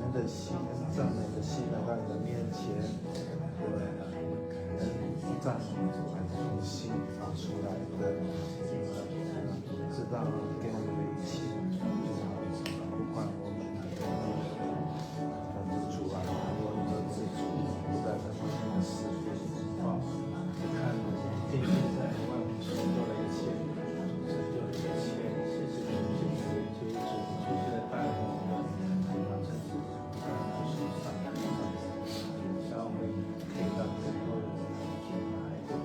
恩的心、赞美的心来到你的面前，有感恩、赞美、从心里发出来的，知道给我们的一切，不管我们的主啊，我们的自主，不在这方面的是非风暴，你看定睛在万物所做的一切，拯救的一切，谢谢主，谢谢主，继续的带领我们，完成主在我们手上，让我们可以让更多人来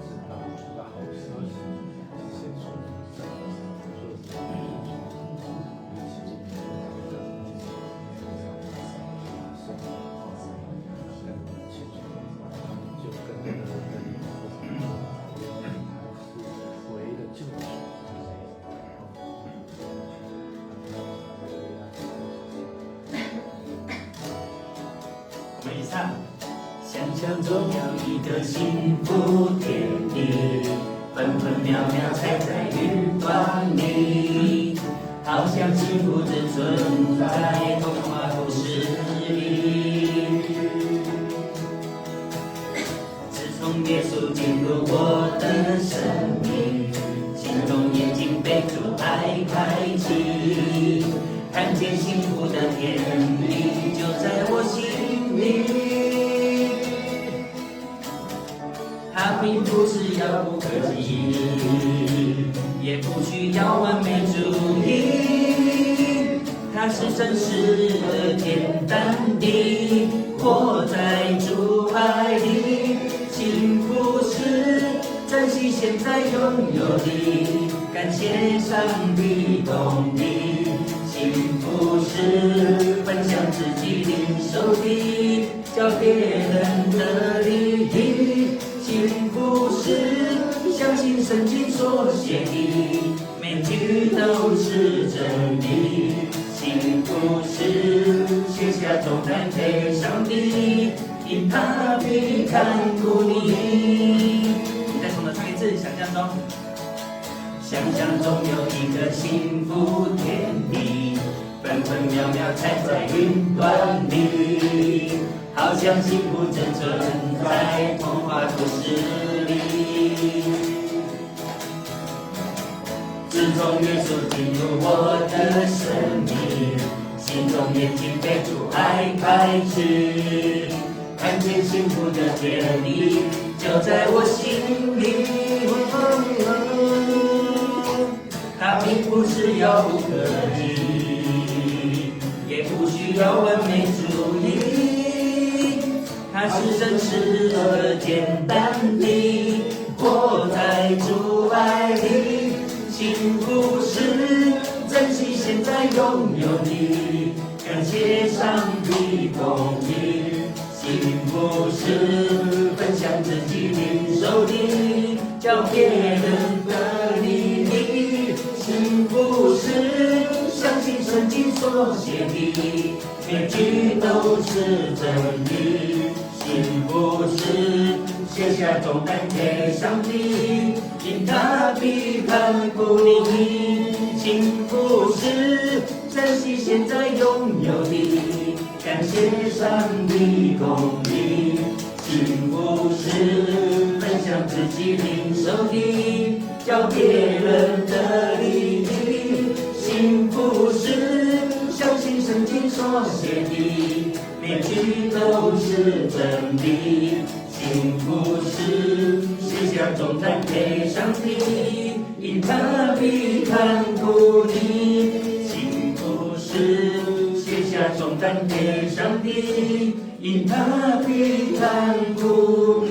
知道这个好消息，谢谢主，在我们做的一起。我们一起唱。想象中有一个幸福天地，分分秒秒踩在云端里，好像幸福只存在童话故事里。自从耶稣进入我的生命，心中眼睛被主爱开启，看见幸福的天地就在我心里。它并不是遥不可及，也不需要完美主义，它是真实的、简单的，活在主爱里。幸福是珍惜现在拥有的，感谢上帝供的。幸福是分享自己领受的，叫别人得利益。幸福是相信圣经所写的，每句都是真理。幸福是卸下重担给上帝，因他必看顾你。再从头唱一次，想象中。想象中有一个幸福天地，分分秒秒踩在云端里，好像幸福正存在童话故事里。自从耶稣进入我的生命，心中眼睛被主爱开启，看见幸福的天地就在我心里。它并不是遥不可及，也不需要完美主义，它是真实的、简单的，活在主爱里。幸福是珍惜现在拥有的，感谢上帝供应。幸福是分享自己领受的，叫别人得利益。幸福是相信圣经所写的，每句都是真理。幸福是卸下重担给上帝，因他必看顾你。幸福是珍惜现在拥有的，感谢上帝供应。幸福是分享自己领受的，叫别人得利益。幸福是相信圣经所写的，每句都是真理。幸福是卸下重担给上帝，因他必看顾你。幸福是卸下重担给上帝，因他必看顾你。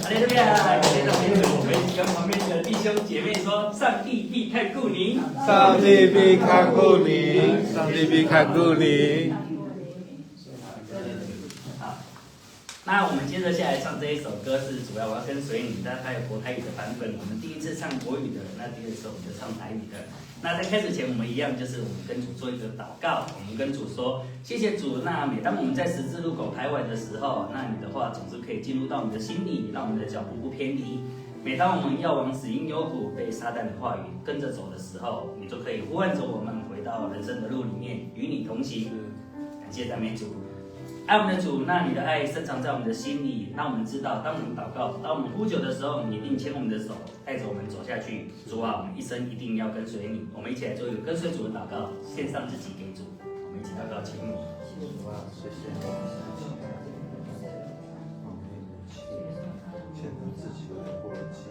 哈利路亚！现在我们跟旁边的弟兄姐妹说：上帝必看顾你，上帝必看顾你，上帝必看顾你。那我们接着下来唱这一首歌是主要我要跟随你，但它有国台语的版本。我们第一次唱国语的，那第二次我们就唱台语的。那在开始前，我们一样就是我们跟主做一个祷告，我们跟主说：谢谢主。那每当我们在十字路口徘徊的时候，那你的话总是可以进入到我们的心里，让我们的脚步不偏离。每当我们要往死荫幽谷被撒旦的话语跟着走的时候，你就可以呼唤着我们回到人生的路里面，与你同行。感谢赞美主，爱我们的主，那你的爱深藏在我们的心里，让我们知道，当我们祷告，当我们呼求的时候，你一定牵我们的手，带着我们走下去。主啊，我们一生一定要跟随你。我们一起来做一个跟随主的祷告，献上自己给主。我们一起祷告，请你。主啊，谢谢你，我们一起献上自己的活祭。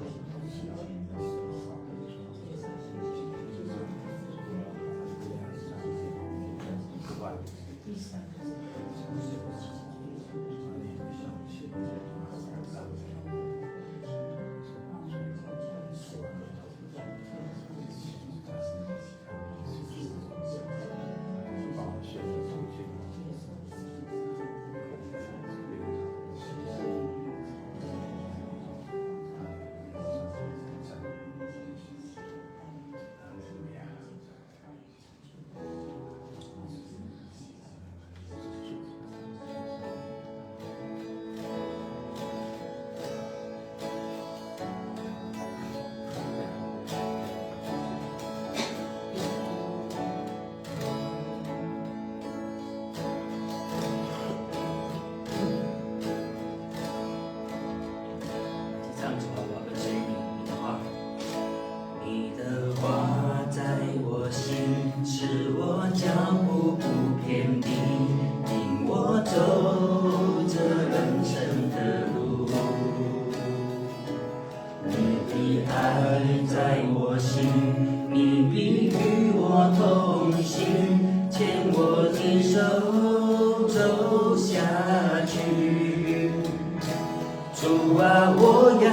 主啊，我要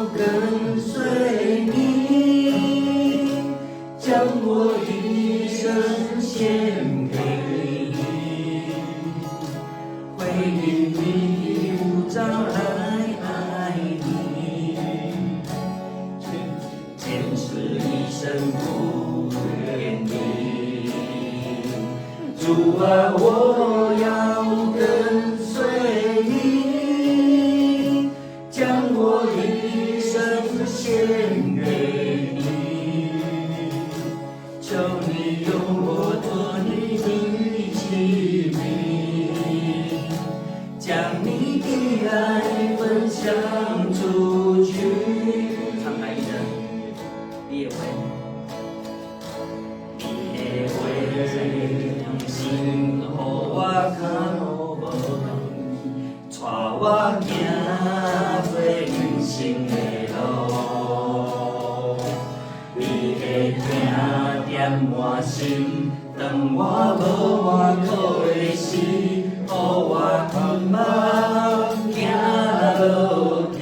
跟随你，将我一生献给你，回应你的呼召来爱你，坚持一生不远离。主啊，我要跟随你，将我一生献给你，求你用我做你的器皿，将你的爱分享出去。唱来一人，你也会，你也会用心予我靠无带我行过人生的路，你的疼点我心，当我无满苦的心，予我盼望行落去。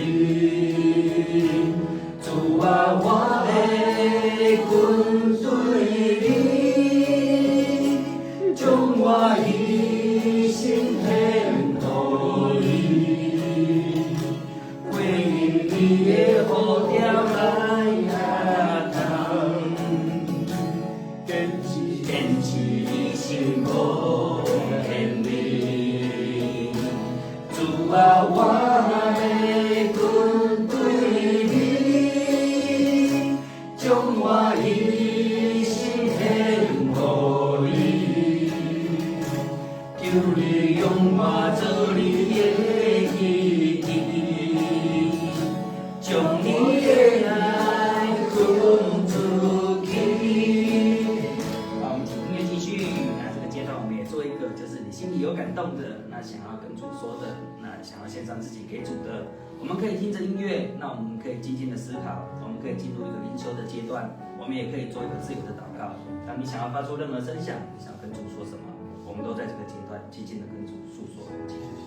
主啊，我会跟随你，将我一生献予你，回应你的呼召来下堂，坚持一生无偏离。主啊，我会跟随你，将我一生献予你，求你用我做你的器具，将你的爱分出去。好，我们请音乐继续。那这个阶段我们也做一个，就是你心里有感动的，那想要跟主说的，那想要献上自己给主的，我们可以听着音乐，那我们可以静静的思考，我们可以进入一个灵修的阶段，我们也可以做一个自由的祷告。当你想要发出任何声响，你想跟主说什么，我们都在这个阶段静静的跟主诉说。谢谢。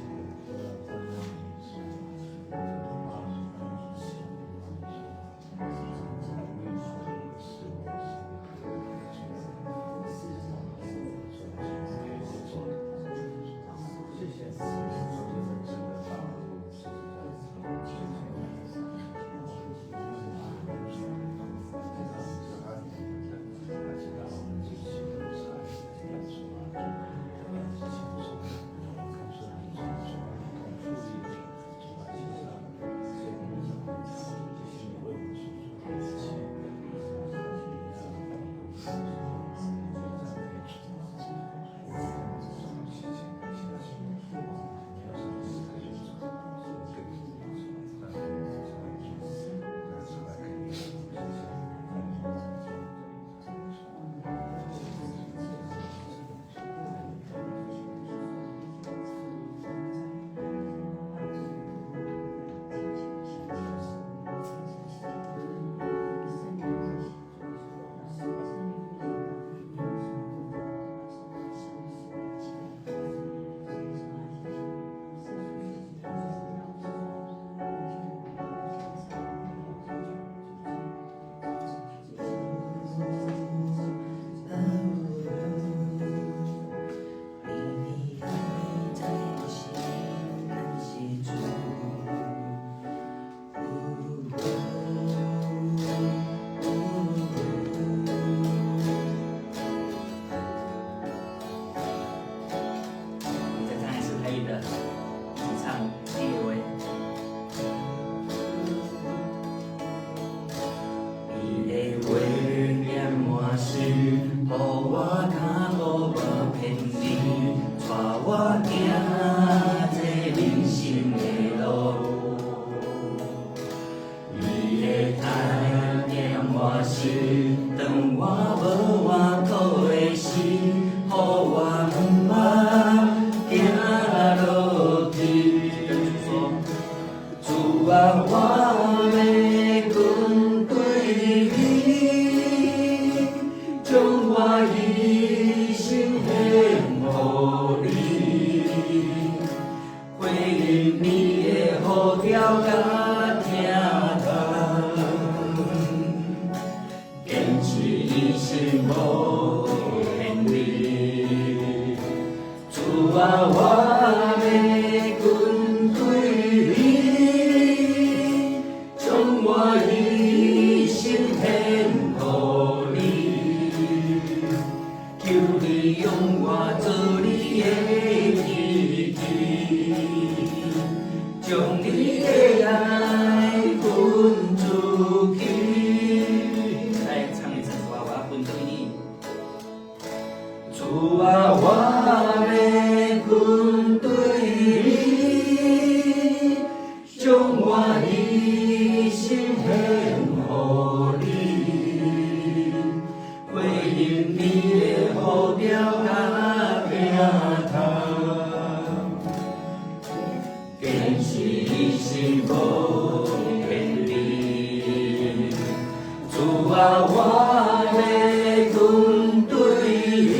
我脚步无偏离，带我行这人生的路。你的爱念我心，当我无我苦的心，予我毋茫行落去。主啊，我要跟对你，将我一生献予你，回应你的呼召甲听从，坚持一生无偏离。主啊，我要跟对你，将我一生献予你，求你用我做你的知己，将你的爱分出去。来唱一次，主啊，我要分对你。主啊，我要跟对你，将我一生献予你，回应你的呼召甲听从，坚持一生无偏离。主啊，我要跟对你，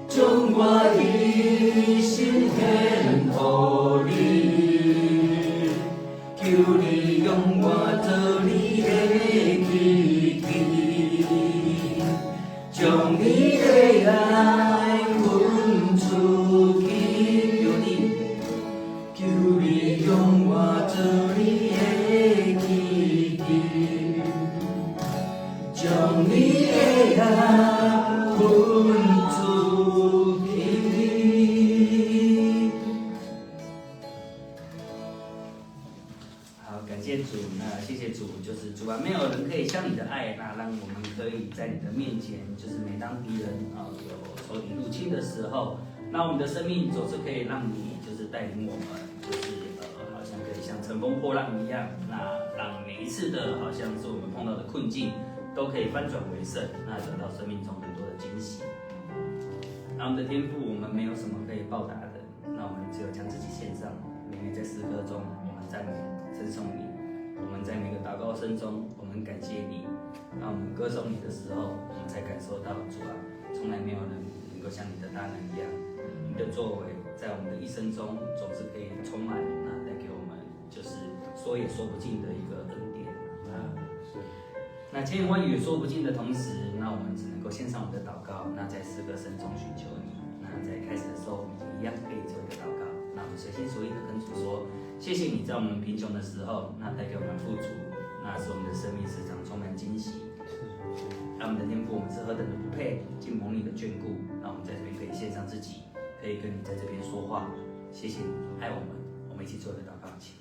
将我一生献予你，求你用我做你的知己，将你的爱分出去。求你用我做你的知己，将你的爱分出去。好，感谢主，那谢谢主，就是主啊，没有人可以像你的爱，那让我们可以在你的面前，就是每当敌人有仇敌入侵的时候，那我们的生命总是可以让你就是带领我们，就是好像可以像乘风破浪一样，那让每一次的好像是我们碰到的困境，都可以翻转为胜，那得到生命中很多的惊喜。那我们的天父，我们没有什么可以报答的，那我们只有将自己献上。每每在诗歌中，我们赞美称颂你；我们在每个祷告声中，我们感谢你。当我们歌颂你的时候，我们才感受到主啊，从来没有人能够像你的大能一样。你的作为在我们的一生中总是可以充满，那带给我们就是说也说不尽的一个恩典。那千言万语也说不尽的同时，那我们只能够献上我们的祷告。那在诗歌声中寻求你。那在开始的时候，我们一样可以做一个祷告。那我们随心所欲的跟主说：谢谢你在我们贫穷的时候，那带给我们富足，那使我们的生命时常充满惊喜。让我们的天父，我们是何等的不配，竟蒙你的眷顾。那我们在这边可以献上自己。可以跟你在这边说话，谢谢你爱我们，我们一起做一个祷告，请。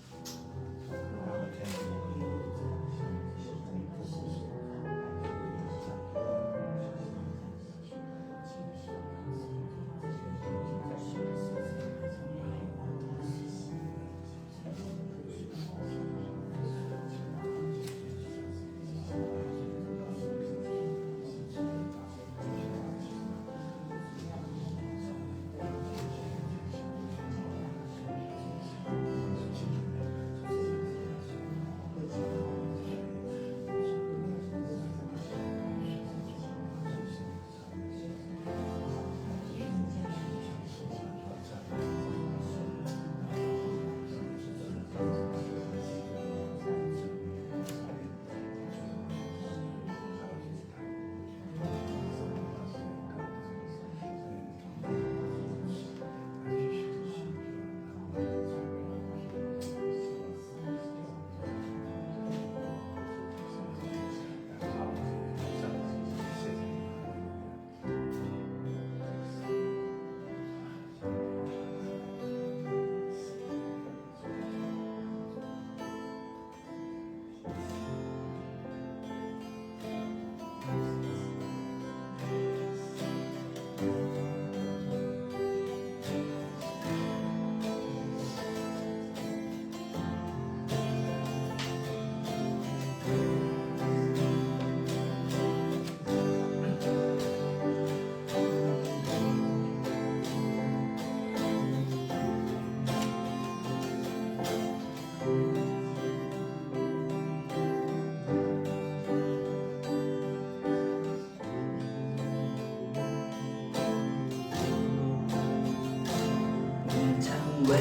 为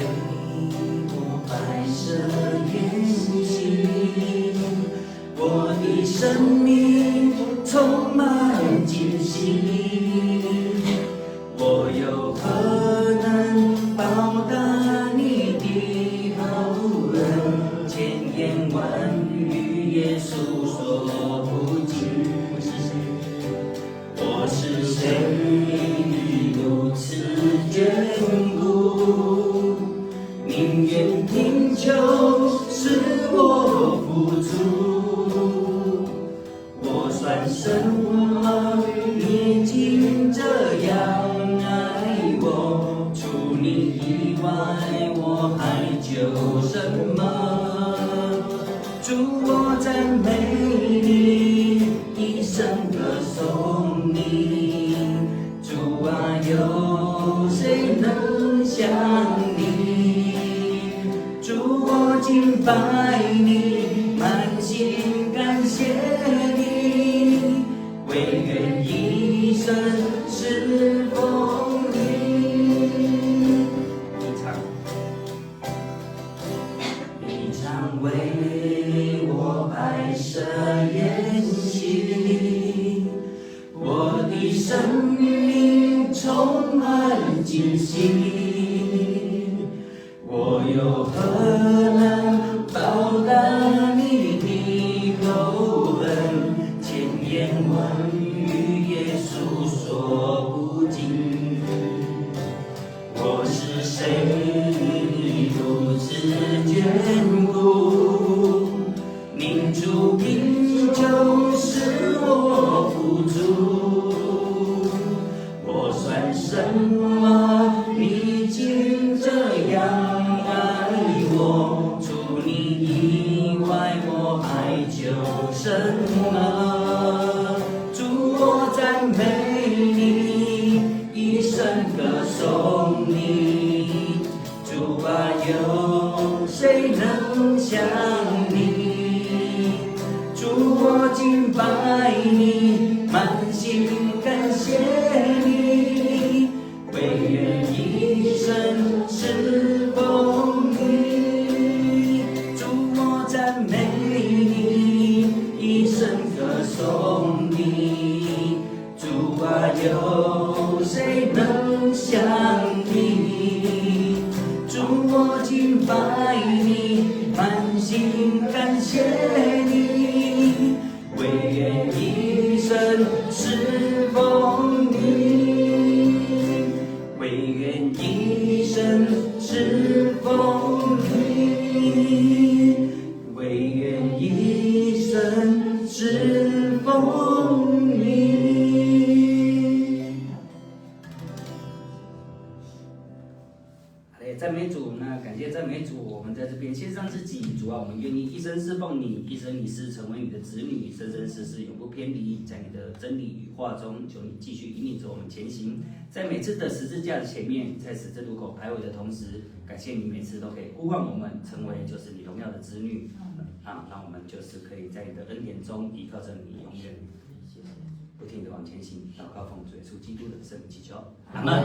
我摆设筵席，我的生命充满惊喜，我又何能报答你的厚恩？千言万语也诉说不尽。我是谁？如此眷顾，宁愿贫穷使我付出。我算什么？你竟这样爱我，除你以外，我还求什么？主，我赞美你，一生歌颂你。主啊，有谁能像你？主，我敬拜你，满心感谢你，唯愿一生侍奉你。你常为我摆设筵席，我的生命充满惊喜，我又何能报答你的厚恩？千言万语也诉说不尽。我是谁？如此眷顾，宁主贫穷使我付出。我算什么？你竟这样爱我，除你以外，我还求什么？主，我赞美你，一生歌颂你。主啊，有谁能像你？主，我敬拜你，满心感谢你，唯愿一生侍奉你。主，我赞美你，一生歌颂你。主啊，有谁能像你？主，我敬拜你，满心感谢你，唯愿一生侍奉你，唯愿一生侍奉你，唯愿一生侍奉你。赞美主，那感谢赞美主，我们在这边献上自己，主啊，我们愿意一生侍奉你，一生一世成为你的子女，生生世世永不偏离，在你的真理与话中，求你继续引领着我们前行，在每次的十字架的前面，在十字路口徘徊的同时，感谢你每次都可以呼唤我们成为就是你荣耀的子女，让我们就是可以在你的恩典中依靠着你，永远不停的往前行。祷告奉主耶稣基督的圣名祈求，阿门。